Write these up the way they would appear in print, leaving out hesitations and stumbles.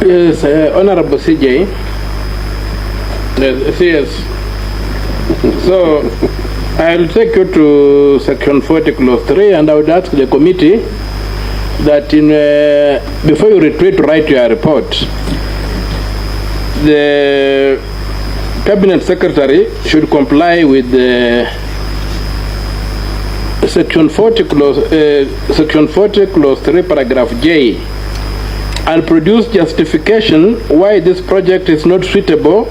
Yes, Honorable CJ. Yes. So, I'll take you to Section 40, Clause 3, and I would ask the committee that before you retreat to write your report, the Cabinet Secretary should comply with the Section 40, Clause 3, Paragraph J, and produce justification why this project is not suitable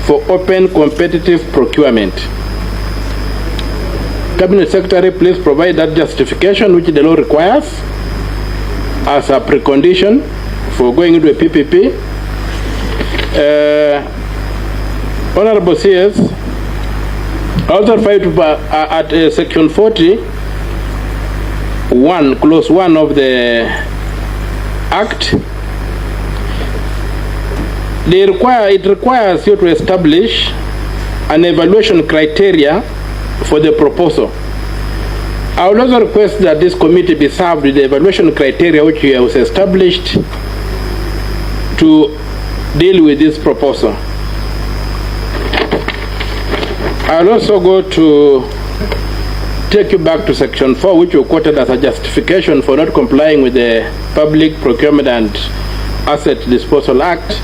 for open competitive procurement. Cabinet Secretary, please provide that justification which the law requires as a precondition for going into a PPP. Honorable CS, also at Section 41, Clause 1 of the Act, it requires you to establish an evaluation criteria for the proposal. I would also request that this committee be served with the evaluation criteria which was established to deal with this proposal. I will also go to take you back to Section 4, which you quoted as a justification for not complying with the Public Procurement and Asset Disposal Act.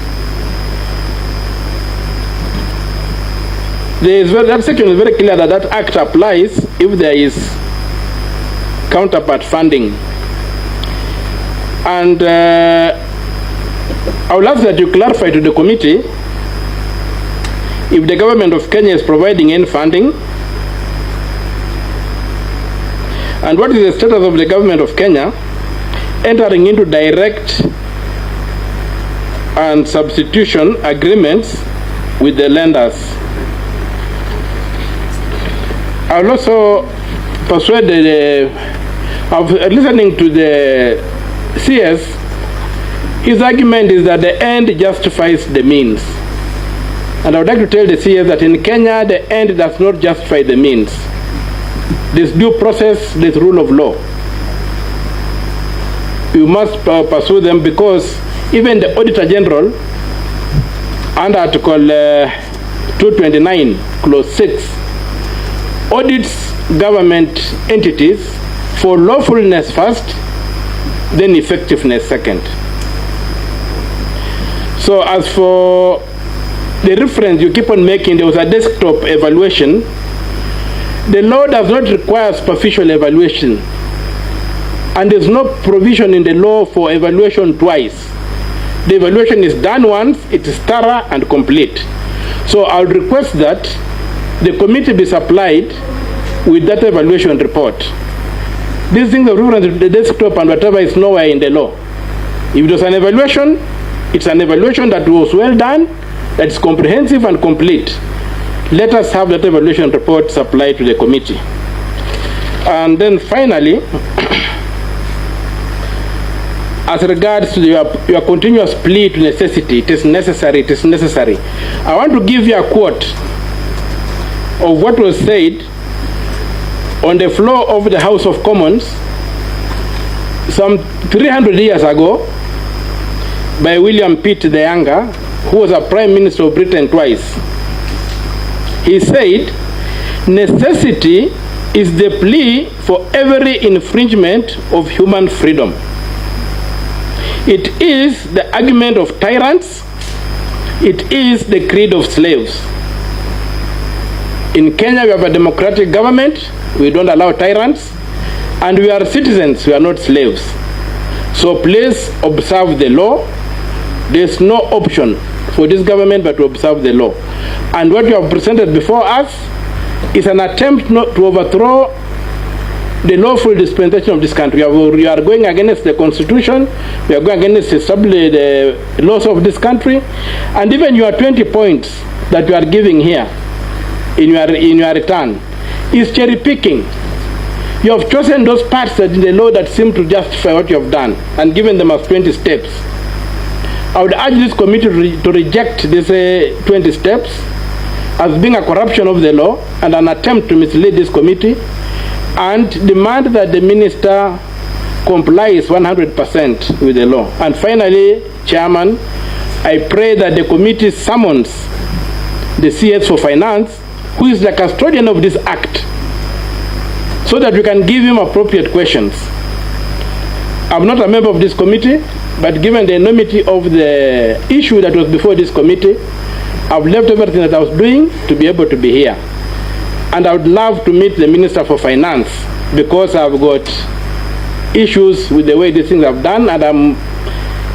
That section is very clear that that act applies if there is counterpart funding. And I would ask that you clarify to the committee if the government of Kenya is providing any funding, and what is the status of the government of Kenya entering into direct and substitution agreements with the lenders. I will also persuade of listening to the CS. His argument is that the end justifies the means. And I would like to tell the CS that in Kenya, the end does not justify the means. There's due process, there's rule of law. You must pursue them, because even the Auditor General, under Article 229, Clause 6, audits government entities for lawfulness first, then effectiveness second. So as for the reference you keep on making, there was a desktop evaluation. The law does not require superficial evaluation, and there's no provision in the law for evaluation twice. The evaluation is done once, it is thorough and complete. So I would request that the committee be supplied with that evaluation report. These things of reference to the desktop and whatever is nowhere in the law. If it was an evaluation, it's an evaluation that was well done, that is comprehensive and complete. Let us have that evaluation report supplied to the committee. And then finally, as regards to your continuous plea to necessity, it is necessary, it is necessary. I want to give you a quote of what was said on the floor of the House of Commons some 300 years ago by William Pitt the Younger, who was a Prime Minister of Britain twice. He said, necessity is the plea for every infringement of human freedom. It is the argument of tyrants. It is the creed of slaves. In Kenya, we have a democratic government. We don't allow tyrants. And we are citizens. We are not slaves. So please observe the law. There's no option for this government but to observe the law. And what you have presented before us is an attempt not to overthrow the lawful dispensation of this country. You are going against the Constitution. You are going against the laws of this country. And even your 20 points that you are giving here in your return is cherry picking. You have chosen those parts in the law that seem to justify what you have done and given them as 20 steps. I would urge this committee to reject these 20 steps as being a corruption of the law and an attempt to mislead this committee, and demand that the minister complies 100% with the law. And finally, Chairman, I pray that the committee summons the CS for Finance, who is the custodian of this act, so that we can give him appropriate questions. I'm not a member of this committee, but given the enormity of the issue that was before this committee, I've left everything that I was doing to be able to be here. And I would love to meet the Minister for Finance, because I've got issues with the way these things have done, and I'm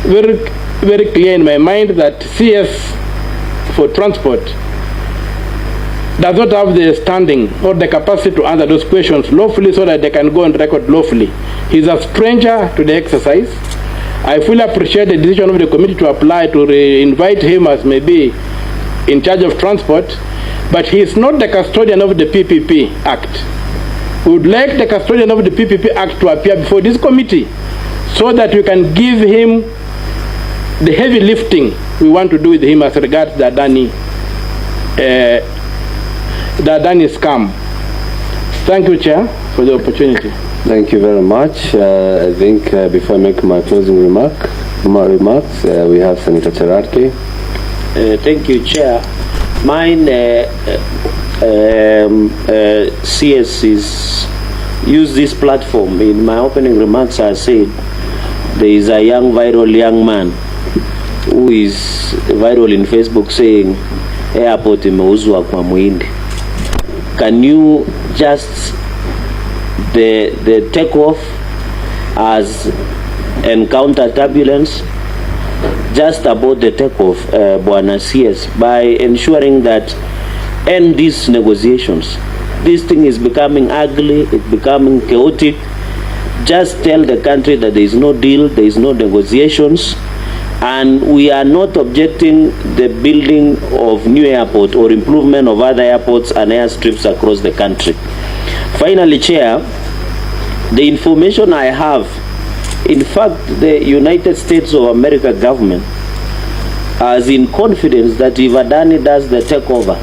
very, very clear in my mind that CS for Transport does not have the standing or the capacity to answer those questions lawfully, so that they can go on record lawfully. He's a stranger to the exercise. I fully appreciate the decision of the committee to apply to invite him as maybe in charge of transport, but he is not the custodian of the PPP Act. We would like the custodian of the PPP Act to appear before this committee, so that we can give him the heavy lifting we want to do with him as regards the Adani scam. Thank you, Chair, for the opportunity. Thank you very much. I think before I make my closing remarks, we have Senator Cheragei. Thank you, Chair. Mine, CS is use this platform. In my opening remarks, I said there is a viral young man who is viral in Facebook saying airport imeuzwa kwa muhindi. Can you just the takeoff has encountered turbulence just about the takeoff, Bwana CS, by ensuring that end these negotiations. This thing is becoming ugly, it's becoming chaotic. Just tell the country that there is no deal, there is no negotiations, and we are not objecting the building of new airport or improvement of other airports and airstrips across the country. Finally, Chair, the information I have, in fact, the United States of America government is in confidence that if Adani does the takeover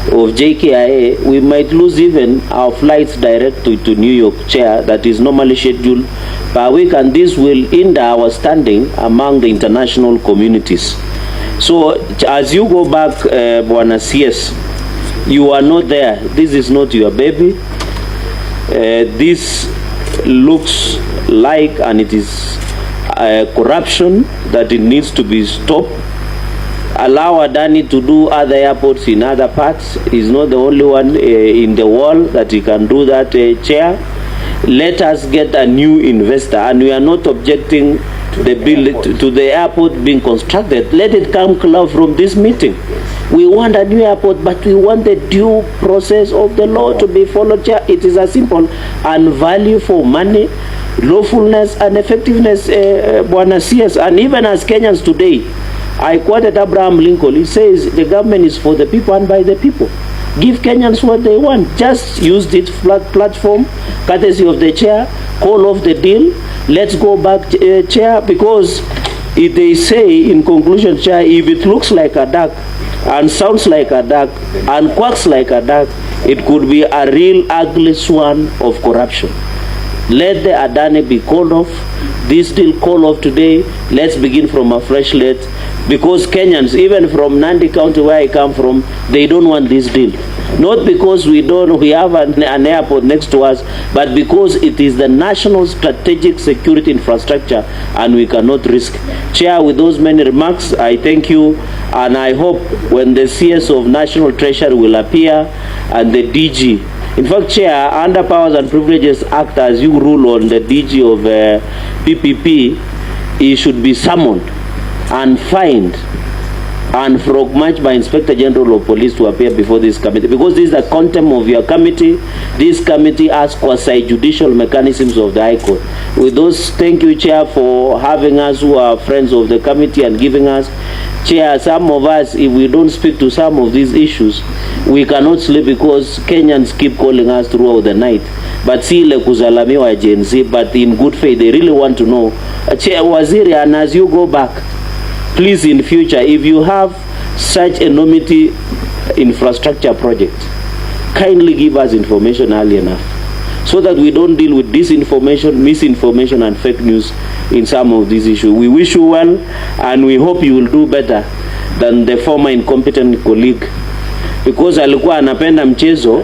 of Jkia, we might lose even our flights direct to New York, Chair, that is normally scheduled per week, and this will hinder our standing among the international communities. So as you go back, Bwana CS, you are not there. This is not your baby. This looks like, and it is corruption that it needs to be stopped. Allow Adani to do other airports in other parts. He's not the only one in the world that he can do that, Chair. Let us get a new investor, and we are not objecting the bill to the airport being constructed. Let it come clear from this meeting. We want a new airport, but we want the due process of the law to be followed, Chair. It is as simple, and value for money, lawfulness and effectiveness, Bwana CS. And even as Kenyans today, I quoted Abraham Lincoln. He says the government is for the people and by the people. Give Kenyans what they want. Just use this platform, courtesy of the Chair, call off the deal. Let's go back, Chair, because if they say in conclusion, Chair, if it looks like a duck and sounds like a duck and quacks like a duck, it could be a real ugly swan of corruption. Let the Adani be called off. This deal call off today. Let's begin from a fresh slate, because Kenyans, even from Nandi County where I come from, they don't want this deal. Not because we have an airport next to us, but because it is the national strategic security infrastructure and we cannot risk. Chair, with those many remarks, I thank you, and I hope when the CS of National Treasury will appear and the DG, in fact, Chair, under Powers and Privileges Act, as you rule on the DG of PPP, he should be summoned and fined and frog-marched by Inspector General of Police to appear before this committee, because this is the contempt of your committee. This committee has quasi-judicial mechanisms of the High Court. With those, thank you, Chair, for having us who are friends of the committee and giving us. Chair, some of us, if we don't speak to some of these issues, we cannot sleep, because Kenyans keep calling us throughout the night. But see, le kuzalamiwa agency, but in good faith, they really want to know. Chair Waziri, and as you go back, please, in future, if you have such enormity infrastructure project, kindly give us information early enough, so that we don't deal with disinformation, misinformation and fake news in some of these issues. We wish you well, and we hope you will do better than the former incompetent colleague, because alikuwa anapenda mchezo.